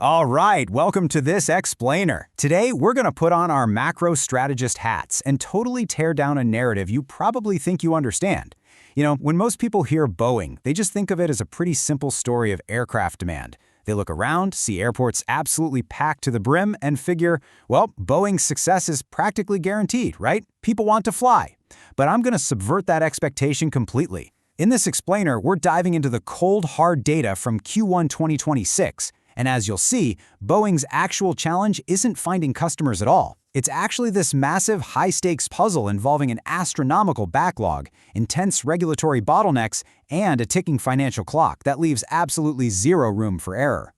All right, welcome to this explainer. Today, we're going to put on our macro strategist hats and totally tear down a narrative you probably think you understand. When most people hear Boeing, they just think of it as a pretty simple story of aircraft demand. They look around, see airports absolutely packed to the brim, and figure, well, Boeing's success is practically guaranteed, right? People want to fly. But I'm going to subvert that expectation completely. In this explainer, we're diving into the cold, hard data from Q1 2026. And as you'll see, Boeing's actual challenge isn't finding customers at all. It's actually this massive, high-stakes puzzle involving an astronomical backlog, intense regulatory bottlenecks, and a ticking financial clock that leaves absolutely zero room for error.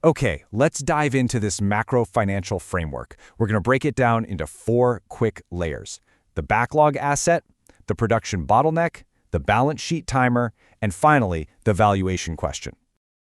Okay, let's dive into this macro financial framework. We're going to break it down into 4 quick layers: the backlog asset, the production bottleneck, the balance sheet timer, and finally, the valuation question.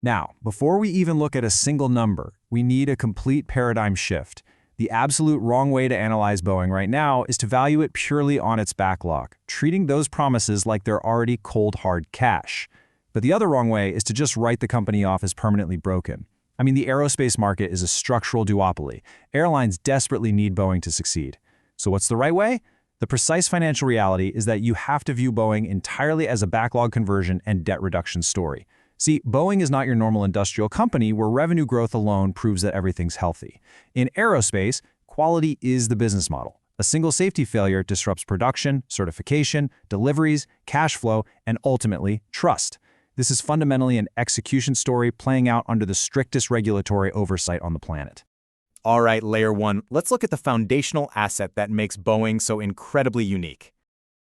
Now, before we even look at a single number, we need a complete paradigm shift. The absolute wrong way to analyze Boeing right now is to value it purely on its backlog, treating those promises like they're already cold, hard cash. But the other wrong way is to just write the company off as permanently broken. I mean, the aerospace market is a structural duopoly. Airlines desperately need Boeing to succeed. So what's the right way? The precise financial reality is that you have to view Boeing entirely as a backlog conversion and debt reduction story. See, Boeing is not your normal industrial company where revenue growth alone proves that everything's healthy. In aerospace, quality is the business model. A single safety failure disrupts production, certification, deliveries, cash flow, and ultimately, trust. This is fundamentally an execution story playing out under the strictest regulatory oversight on the planet. All right, Layer 1, let's look at the foundational asset that makes Boeing so incredibly unique.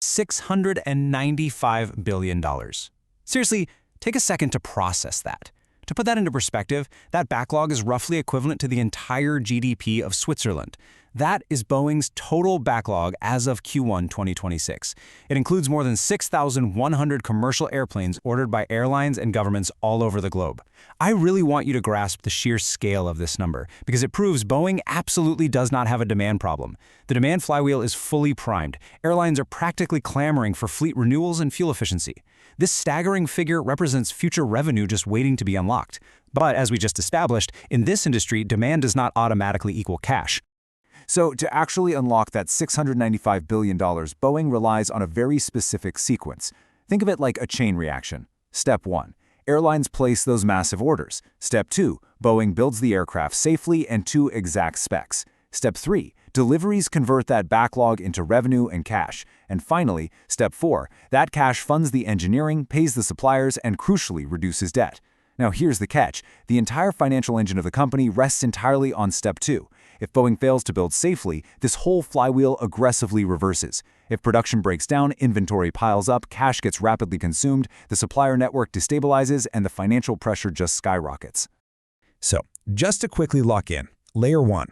$695 billion. Seriously, take a second to process that. To put that into perspective, that backlog is roughly equivalent to the entire GDP of Switzerland. That is Boeing's total backlog as of Q1 2026. It includes more than 6,100 commercial airplanes ordered by airlines and governments all over the globe. I really want you to grasp the sheer scale of this number because it proves Boeing absolutely does not have a demand problem. The demand flywheel is fully primed. Airlines are practically clamoring for fleet renewals and fuel efficiency. This staggering figure represents future revenue just waiting to be unlocked. But as we just established, in this industry, demand does not automatically equal cash. So to actually unlock that $695 billion, Boeing relies on a very specific sequence. Think of it like a chain reaction. Step 1. Airlines place those massive orders. Step 2. Boeing builds the aircraft safely and to exact specs. Step 3. Deliveries convert that backlog into revenue and cash. And finally, Step 4. That cash funds the engineering, pays the suppliers, and crucially reduces debt. Now here's the catch. The entire financial engine of the company rests entirely on Step 2. If Boeing fails to build safely, this whole flywheel aggressively reverses. If production breaks down, inventory piles up, cash gets rapidly consumed, the supplier network destabilizes, and the financial pressure just skyrockets. So, just to quickly lock in, Layer 1.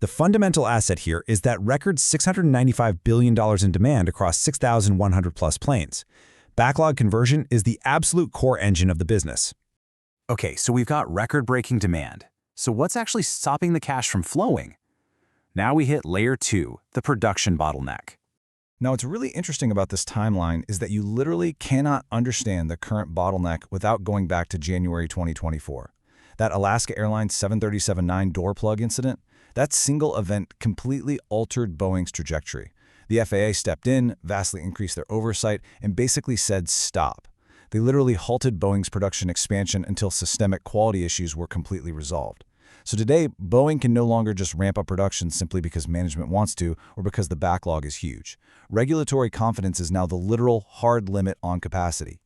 The fundamental asset here is that record $695 billion in demand across 6,100 plus planes. Backlog conversion is the absolute core engine of the business. Okay, so we've got record-breaking demand. So what's actually stopping the cash from flowing? Now we hit Layer 2, the production bottleneck. Now, what's really interesting about this timeline is that you literally cannot understand the current bottleneck without going back to January 2024. That Alaska Airlines 737-9 door plug incident, that single event completely altered Boeing's trajectory. The FAA stepped in, vastly increased their oversight, and basically said stop. They literally halted Boeing's production expansion until systemic quality issues were completely resolved. So today, Boeing can no longer just ramp up production simply because management wants to or because the backlog is huge. Regulatory confidence is now the literal hard limit on capacity.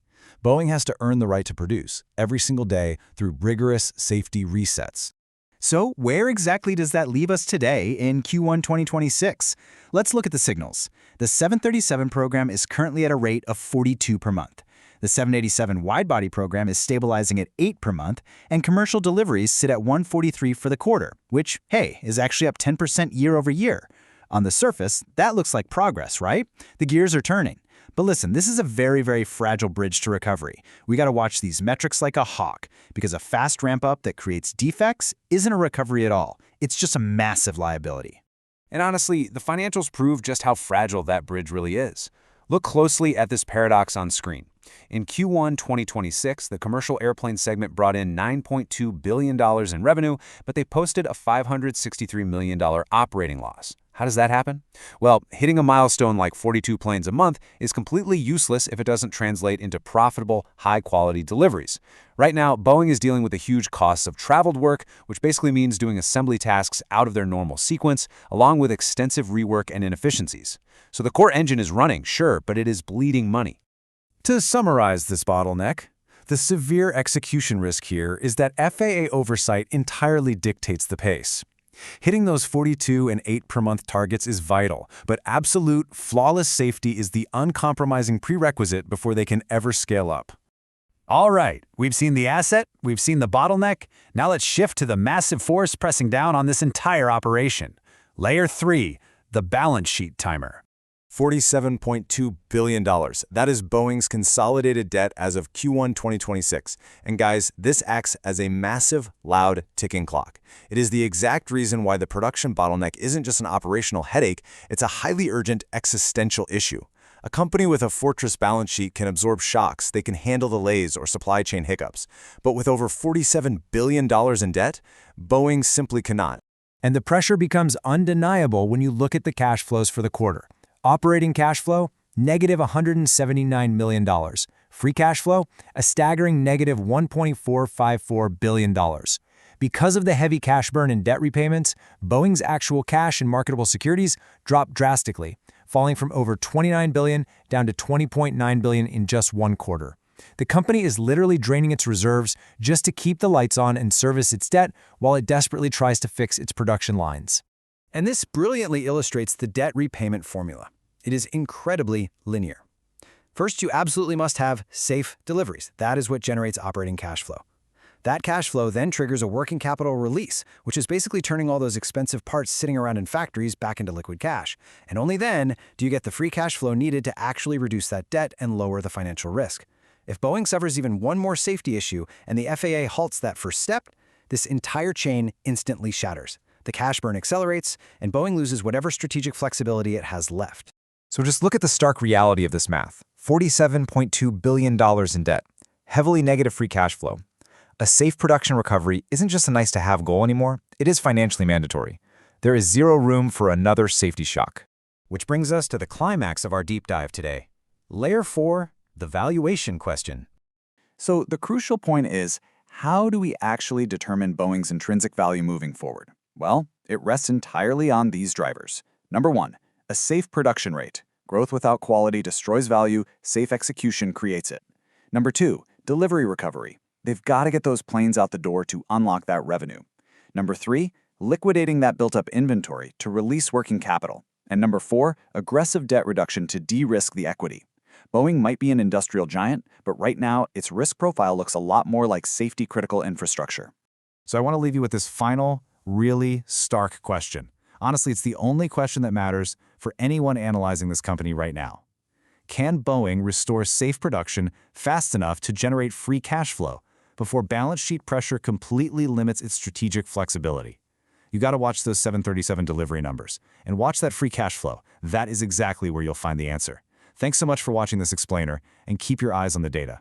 Boeing has to earn the right to produce every single day through rigorous safety resets. So where exactly does that leave us today in Q1 2026? Let's look at the signals. The 737 program is currently at a rate of 42 per month. The 787 widebody program is stabilizing at 8 per month, and commercial deliveries sit at 143 for the quarter, which, hey, is actually up 10% year over year. On the surface, that looks like progress, right? The gears are turning. But listen, this is a very, very fragile bridge to recovery. We got to watch these metrics like a hawk, because a fast ramp-up that creates defects isn't a recovery at all. It's just a massive liability. And honestly, the financials prove just how fragile that bridge really is. Look closely at this paradox on screen. In Q1 2026, the commercial airplane segment brought in $9.2 billion in revenue, but they posted a $563 million operating loss. How does that happen? Well, hitting a milestone like 42 planes a month is completely useless if it doesn't translate into profitable, high-quality deliveries. Right now, Boeing is dealing with the huge costs of traveled work, which basically means doing assembly tasks out of their normal sequence, along with extensive rework and inefficiencies. So the core engine is running, sure, but it is bleeding money. To summarize this bottleneck, the severe execution risk here is that FAA oversight entirely dictates the pace. Hitting those 42 and 8 per month targets is vital, but absolute, flawless safety is the uncompromising prerequisite before they can ever scale up. All right, we've seen the asset, we've seen the bottleneck, now let's shift to the massive force pressing down on this entire operation. Layer 3, the balance sheet timer. $47.2 billion. That is Boeing's consolidated debt as of Q1 2026. And guys, this acts as a massive, loud, ticking clock. It is the exact reason why the production bottleneck isn't just an operational headache, it's a highly urgent existential issue. A company with a fortress balance sheet can absorb shocks, they can handle delays or supply chain hiccups. But with over $47 billion in debt, Boeing simply cannot. And the pressure becomes undeniable when you look at the cash flows for the quarter. Operating cash flow, negative $179 million. Free cash flow, a staggering negative $1.454 billion. Because of the heavy cash burn and debt repayments, Boeing's actual cash and marketable securities dropped drastically, falling from over $29 billion down to $20.9 billion in just one quarter. The company is literally draining its reserves just to keep the lights on and service its debt while it desperately tries to fix its production lines. And this brilliantly illustrates the debt repayment formula. It is incredibly linear. First, you absolutely must have safe deliveries. That is what generates operating cash flow. That cash flow then triggers a working capital release, which is basically turning all those expensive parts sitting around in factories back into liquid cash. And only then do you get the free cash flow needed to actually reduce that debt and lower the financial risk. If Boeing suffers even one more safety issue and the FAA halts that first step, this entire chain instantly shatters. The cash burn accelerates, and Boeing loses whatever strategic flexibility it has left. So just look at the stark reality of this math. $47.2 billion in debt, heavily negative free cash flow. A safe production recovery isn't just a nice-to-have goal anymore, it is financially mandatory. There is zero room for another safety shock. Which brings us to the climax of our deep dive today. Layer 4, the valuation question. So the crucial point is, how do we actually determine Boeing's intrinsic value moving forward? Well, it rests entirely on these drivers. Number 1, a safe production rate. Growth without quality destroys value, safe execution creates it. Number 2, delivery recovery. They've got to get those planes out the door to unlock that revenue. Number 3, liquidating that built-up inventory to release working capital. And number 4, aggressive debt reduction to de-risk the equity. Boeing might be an industrial giant, but right now its risk profile looks a lot more like safety-critical infrastructure. So I want to leave you with this final, really stark question. Honestly, it's the only question that matters for anyone analyzing this company right now. Can Boeing restore safe production fast enough to generate free cash flow before balance sheet pressure completely limits its strategic flexibility? You got to watch those 737 delivery numbers and watch that free cash flow. That is exactly where you'll find the answer. Thanks so much for watching this explainer, and keep your eyes on the data.